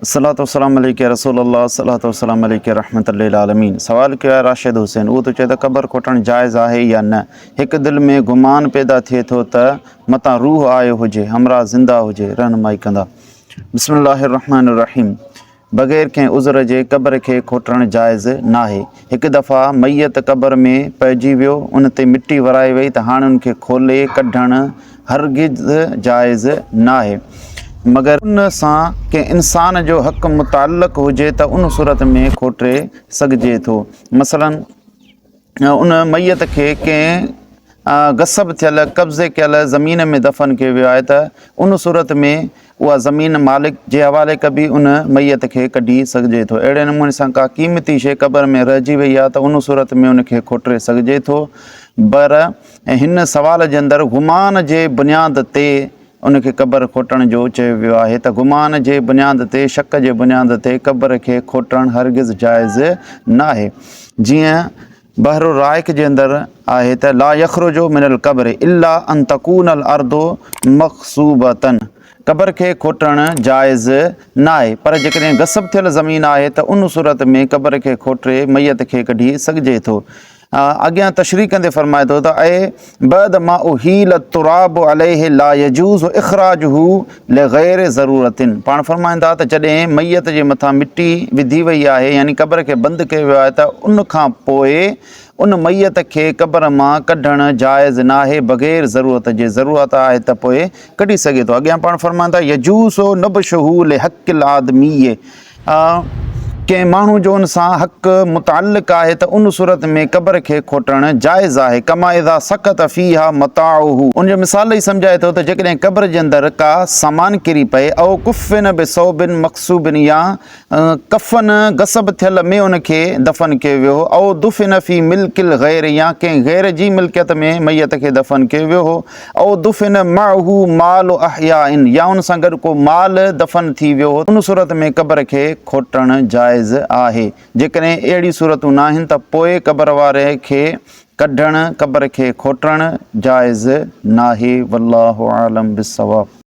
सलातो वसलाम अलैका रसूलुल्लाह सलातो वसलाम अलैका रहमतुल्लिल आलमीन। सवाल कयो आहे राशिद हुसैन, उहो त चए त क़बर खोटणु जाइज़ आहे या न। हिकु दिलि में गुमान पैदा थिए थो त मतां रूह आयो हुजे, हमरा ज़िंदा हुजे, रहनुमाई कंदा। बिस्मिल्लाहिर रहमानिर रहीम। बग़ैर कंहिं उज़र जे क़बर खे खोटणु जाइज़ नाहे। हिकु दफ़ा मैयत क़बर में पइजी वियो, उन ते मिटी वराई वई त हाणे उनखे खोले कढणु हरगिज़ जाइज़ नाहे, मगर उन सां कंहिं इंसान जो हक़ मुताल्लक़ हुजे त उन सूरत में खोटे सघिजे थो। मसलन उन मैयत खे कंहिं गसब थियल कब्ज़े कयल ज़मीन में दफ़न कयो वियो आहे त उन सूरत में उहा ज़मीन मालिक जे हवाले कबी उन मैयत खे कढी सघिजे थो। अहिड़े नमूने सां का क़ीमती शइ क़बर में रहिजी वई आहे त उन सूरत में उनखे खोटे सघिजे थो। पर हिन सवाल जे अंदरि गुमान जे बुनियाद ते उनखे क़बर खोटण जो चयो वियो आहे त गुमान जे बुनियाद ते, शक जे बुनियाद ते क़बर खे खोटणु हरगिज़ जाइज़ नाहे। जीअं बहरो राइक जे अंदरि आहे त ला यख़रुजु मिनल क़ब्र इल्ला अन तकूनल अर्दु मक़सूबतन। क़बर खे खोटणु जाइज़ नाहे, पर जेकॾहिं गसब थियल ज़मीन आहे त उन सूरत में क़बर खे खोटे मैयत खे कढी सघिजे थो। अॻियां तशरीह कंदे फ़रमाए थो त बद मा उहील तुराब अलैहि ला यजूज़ इख़राजुहु लिग़ैर ज़रूरतिन। पाण फ़रमाईंदा त जॾहिं मैयत जे मथां मिटी विधी वई आहे, यानी क़बर खे बंदि कयो वियो आहे, त उन खां पोइ उन मैयत खे क़बर मां कढणु जाइज़ नाहे बग़ैर ज़रूरत जे। ज़रूरत आहे त पोइ कढी सघे थो। अॻियां पाण फ़रमाईंदा यजूज़ो नबशहु लिहक़िल आदमीअ। कंहिं माण्हू जो उन सां हक़ मुताल्लिक़ आहे त उन सूरत में क़बर खे खोटणु जाइज़ आहे। कमा इज़ा सकत फ़ीहा मताउहु। उनजो मिसाल ई सम्झाए थो त जेकॾहिं क़बर जे अंदरि का सामान किरी पए, औ कुफ़िन बिसौबिन मक़सूबिन, या कफ़न गसब थियल में उनखे दफ़न कयो वियो हो, औ दुफ़िन फ़ी मिल्किल गैर, या कंहिं गैर जी मिल्कियत में मैयत खे दफ़न कयो वियो हो, औ दुफ़िन मअहु माल अहयाइन, या उन सां गॾु को माल दफ़न थी वियो हो, उन सूरत में क़बर खे खोटणु जाइज़ आहे। जेकॾहिं अहिड़ी सूरतूं न आहिनि त पोइ क़बर वारे खे कढणु, क़बर खे खोटणु जाइज़ नाहे। वल्लाहु आलम बिस्सवाब।